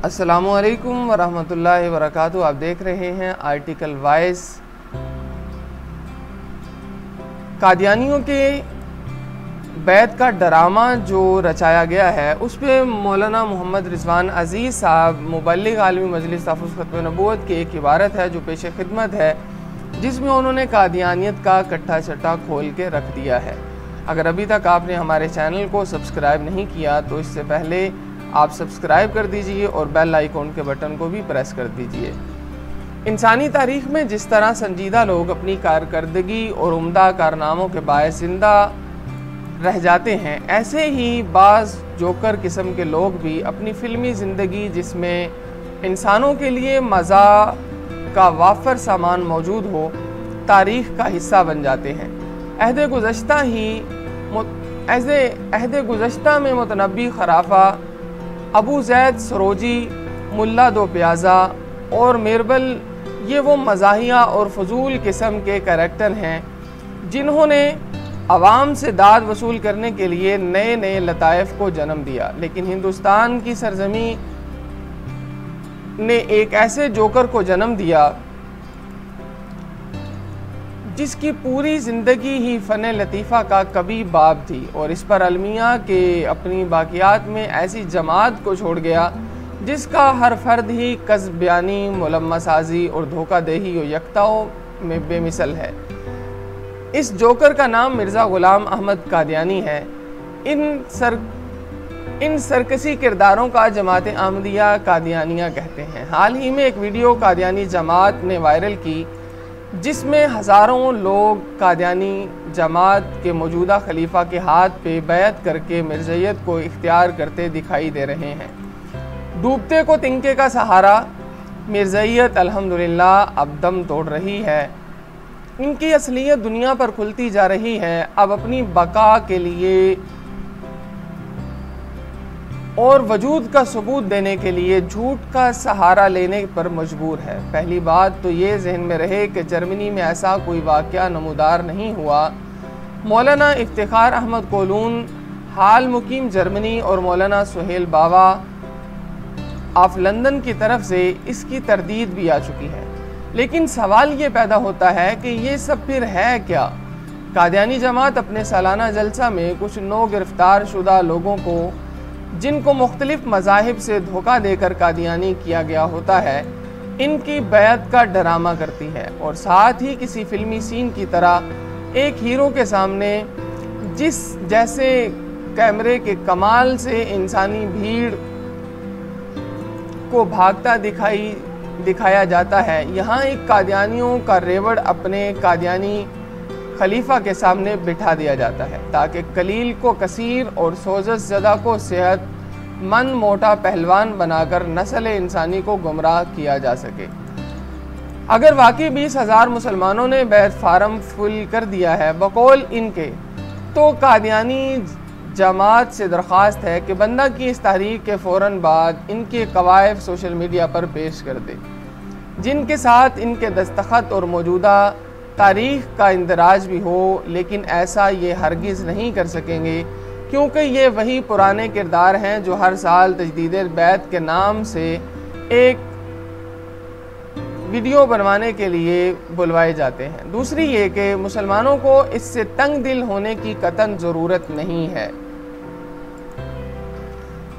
السلام علیکم ورحمۃ اللہ وبرکاتہ۔ آپ دیکھ رہے ہیں آرٹیکل وائس۔ قادیانیوں کے بیعت کا ڈرامہ جو رچایا گیا ہے اس پہ مولانا محمد رضوان عزیز صاحب مبلغ عالمی مجلس تحفظ ختم نبوت کی ایک عبارت ہے جو پیش خدمت ہے، جس میں انہوں نے قادیانیت کا کٹھا چٹا کھول کے رکھ دیا ہے۔ اگر ابھی تک آپ نے ہمارے چینل کو سبسکرائب نہیں کیا تو اس سے پہلے آپ سبسکرائب کر دیجئے اور بیل آئیکن کے بٹن کو بھی پریس کر دیجئے۔ انسانی تاریخ میں جس طرح سنجیدہ لوگ اپنی کارکردگی اور عمدہ کارناموں کے باعث زندہ رہ جاتے ہیں، ایسے ہی بعض جوکر قسم کے لوگ بھی اپنی فلمی زندگی جس میں انسانوں کے لیے مزاح کا وافر سامان موجود ہو، تاریخ کا حصہ بن جاتے ہیں۔ عہد گزشتہ میں متنبی خرافہ، ابو زید سروجی، ملا دو پیازا اور میربل یہ وہ مزاحیہ اور فضول قسم کے کریکٹر ہیں جنہوں نے عوام سے داد وصول کرنے کے لیے نئے نئے لطائف کو جنم دیا، لیکن ہندوستان کی سرزمین نے ایک ایسے جوکر کو جنم دیا جس کی پوری زندگی ہی فن لطیفہ کا کبھی باب تھی، اور اس پر المیہ کے اپنی باقیات میں ایسی جماعت کو چھوڑ گیا جس کا ہر فرد ہی کذب بیانی، ملمہ سازی اور دھوکہ دہی و یکتاؤں میں بے مثل ہے۔ اس جوکر کا نام مرزا غلام احمد قادیانی ہے۔ ان سرکسی کرداروں کا جماعت احمدیہ قادیانیہ کہتے ہیں۔ حال ہی میں ایک ویڈیو قادیانی جماعت نے وائرل کی جس میں ہزاروں لوگ قادیانی جماعت کے موجودہ خلیفہ کے ہاتھ پہ بیعت کر کے مرزائیت کو اختیار کرتے دکھائی دے رہے ہیں۔ ڈوبتے کو تنکے کا سہارا، مرزائیت الحمدللہ اب دم توڑ رہی ہے۔ ان کی اصلیت دنیا پر کھلتی جا رہی ہے، اب اپنی بقا کے لیے اور وجود کا ثبوت دینے کے لیے جھوٹ کا سہارا لینے پر مجبور ہے۔ پہلی بات تو یہ ذہن میں رہے کہ جرمنی میں ایسا کوئی واقعہ نمودار نہیں ہوا۔ مولانا افتخار احمد قولون حال مقیم جرمنی اور مولانا سہیل باوا آف لندن کی طرف سے اس کی تردید بھی آ چکی ہے، لیکن سوال یہ پیدا ہوتا ہے کہ یہ سب پھر ہے کیا؟ قادیانی جماعت اپنے سالانہ جلسہ میں کچھ نو گرفتار شدہ لوگوں کو، جن کو مختلف مذاہب سے دھوکہ دے کر قادیانی کیا گیا ہوتا ہے، ان کی بیعت کا ڈرامہ کرتی ہے، اور ساتھ ہی کسی فلمی سین کی طرح ایک ہیرو کے سامنے جیسے کیمرے کے کمال سے انسانی بھیڑ کو بھاگتا دکھایا جاتا ہے، یہاں ایک قادیانیوں کا ریوڑ اپنے قادیانی خلیفہ کے سامنے بٹھا دیا جاتا ہے تاکہ قلیل کو کثیر اور سوزش زدہ کو صحت مند موٹا پہلوان بنا کر نسل انسانی کو گمراہ کیا جا سکے۔ اگر واقعی 20,000 مسلمانوں نے بیعت فارم فل کر دیا ہے بقول ان کے، تو قادیانی جماعت سے درخواست ہے کہ بندہ کی اس تحریک کے فوراً بعد ان کے قوائف سوشل میڈیا پر پیش کر دے، جن کے ساتھ ان کے دستخط اور موجودہ تاریخ کا اندراج بھی ہو، لیکن ایسا یہ ہرگز نہیں کر سکیں گے کیونکہ یہ وہی پرانے کردار ہیں جو ہر سال تجدید بیعت کے نام سے ایک ویڈیو بنوانے کے لیے بلوائے جاتے ہیں۔ دوسری یہ کہ مسلمانوں کو اس سے تنگ دل ہونے کی قطعاً ضرورت نہیں ہے۔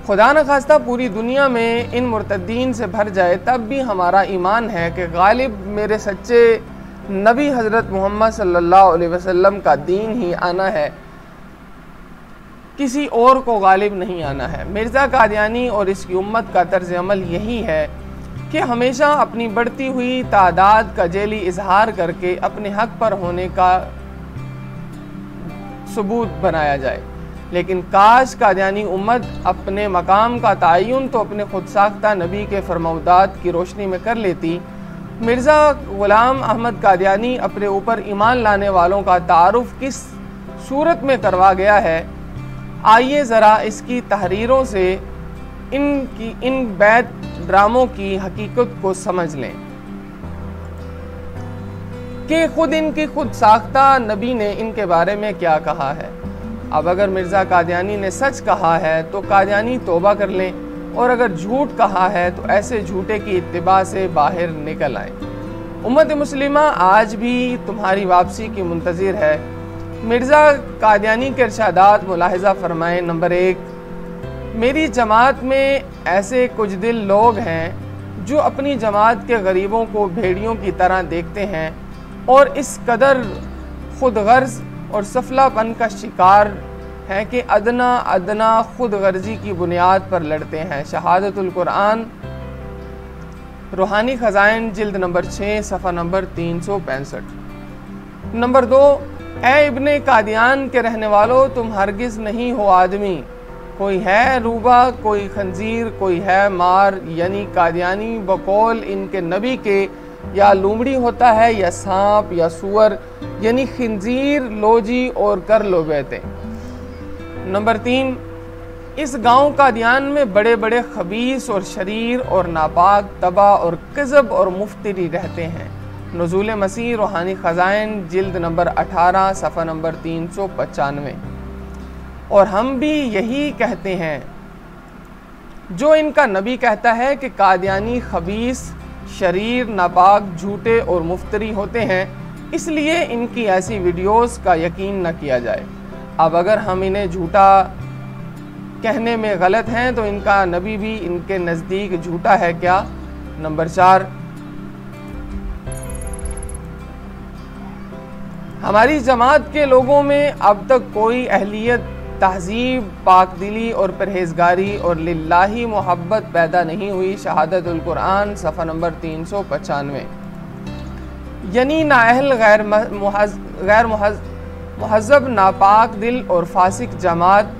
خدا نخواستہ پوری دنیا میں ان مرتدین سے بھر جائے تب بھی ہمارا ایمان ہے کہ غالب میرے سچے نبی حضرت محمد صلی اللہ علیہ وسلم کا دین ہی آنا ہے، کسی اور کو غالب نہیں آنا ہے۔ مرزا قادیانی اور اس کی امت کا طرز عمل یہی ہے کہ ہمیشہ اپنی بڑھتی ہوئی تعداد کا جعلی اظہار کر کے اپنے حق پر ہونے کا ثبوت بنایا جائے، لیکن کاش قادیانی امت اپنے مقام کا تعین تو اپنے خود ساختہ نبی کے فرمودات کی روشنی میں کر لیتی۔ مرزا غلام احمد قادیانی اپنے اوپر ایمان لانے والوں کا تعارف کس صورت میں کروا گیا ہے، آئیے ذرا اس کی تحریروں سے ان بیعت ڈراموں کی حقیقت کو سمجھ لیں کہ خود ان کی خود ساختہ نبی نے ان کے بارے میں کیا کہا ہے۔ اب اگر مرزا قادیانی نے سچ کہا ہے تو قادیانی توبہ کر لیں، اور اگر جھوٹ کہا ہے تو ایسے جھوٹے کی اتباع سے باہر نکل آئیں۔ امت مسلمہ آج بھی تمہاری واپسی کی منتظر ہے۔ مرزا قادیانی کے ارشادات ملاحظہ فرمائیں۔ نمبر 1، میری جماعت میں ایسے کچھ دل لوگ ہیں جو اپنی جماعت کے غریبوں کو بھیڑیوں کی طرح دیکھتے ہیں اور اس قدر خود غرض اور سفلہ پن کا شکار ہیں کہ ادنا خود غرضی کی بنیاد پر لڑتے ہیں۔ شہادت القرآن روحانی خزائن جلد نمبر 6 صفحہ نمبر 365۔ نمبر 2، اے ابن قادیان کے رہنے والوں، تم ہرگز نہیں ہو آدمی، کوئی ہے روبا، کوئی خنزیر، کوئی ہے مار، یعنی قادیانی بقول ان کے نبی کے یا لومڑی ہوتا ہے یا سانپ یا سور، یعنی خنزیر لو جی اور کر لو بیتے۔ نمبر 3، اس گاؤں قادیان میں بڑے بڑے خبیث اور شریر اور ناپاک تباہ اور کذب اور مفتری رہتے ہیں۔ نزول مسیح روحانی خزائن جلد نمبر 18 صفحہ نمبر 395۔ اور ہم بھی یہی کہتے ہیں جو ان کا نبی کہتا ہے کہ قادیانی خبیث، شریر، ناپاک، جھوٹے اور مفتری ہوتے ہیں، اس لیے ان کی ایسی ویڈیوز کا یقین نہ کیا جائے۔ اب اگر ہم انہیں جھوٹا کہنے میں غلط ہیں تو ان کا نبی بھی ان کے نزدیک جھوٹا ہے کیا؟ نمبر 4، ہماری جماعت کے لوگوں میں اب تک کوئی اہلیت، تہذیب، پاک دلی اور پرہیزگاری اور للہ محبت پیدا نہیں ہوئی۔ شہادت القرآن صفحہ نمبر 395۔ یعنی نااہل، غیر مہذب، ناپاک دل اور فاسق جماعت۔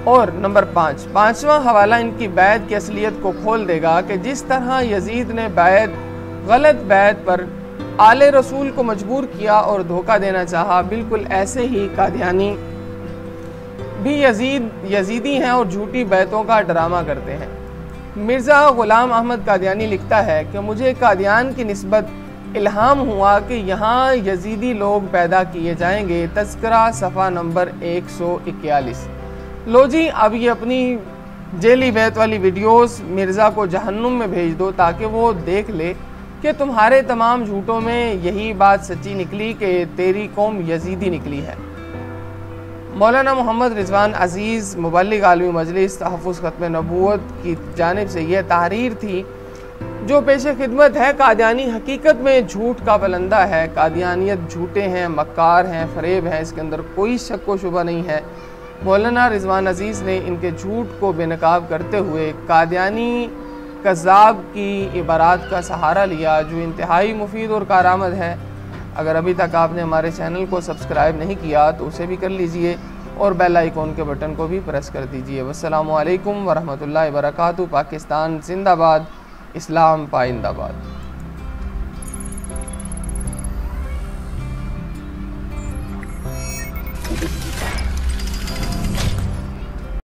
اور نمبر 5، پانچواں حوالہ ان کی بیعت کی اصلیت کو کھول دے گا کہ جس طرح یزید نے غلط بیعت پر آل رسول کو مجبور کیا اور دھوکہ دینا چاہا، بالکل ایسے ہی قادیانی بھی یزیدی ہیں اور جھوٹی بیعتوں کا ڈرامہ کرتے ہیں۔ مرزا غلام احمد قادیانی لکھتا ہے کہ مجھے قادیان کی نسبت الہام ہوا کہ یہاں یزیدی لوگ پیدا کیے جائیں گے۔ تذکرہ صفحہ نمبر 141۔ لو جی، اب یہ اپنی جیلی بیعت والی ویڈیوز مرزا کو جہنم میں بھیج دو تاکہ وہ دیکھ لے کہ تمہارے تمام جھوٹوں میں یہی بات سچی نکلی کہ تیری قوم یزیدی نکلی ہے۔ مولانا محمد رضوان عزیز، مبلغ عالمی مجلس تحفظ ختم نبوت کی جانب سے یہ تحریر تھی جو پیش خدمت ہے۔ قادیانی حقیقت میں جھوٹ کا پلندہ ہے۔ قادیانیت جھوٹے ہیں، مکار ہیں، فریب ہیں، اس کے اندر کوئی شک و شبہ نہیں ہے۔ مولانا رضوان عزیز نے ان کے جھوٹ کو بے نقاب کرتے ہوئے قادیانی کذاب کی عبارات کا سہارا لیا جو انتہائی مفید اور کارآمد ہے۔ اگر ابھی تک آپ نے ہمارے چینل کو سبسکرائب نہیں کیا تو اسے بھی کر لیجئے اور بیل آئیکن کے بٹن کو بھی پریس کر دیجئے۔ والسلام علیکم ورحمۃ اللہ وبرکاتہ۔ پاکستان زندہ باد، اسلام پائندہ باد۔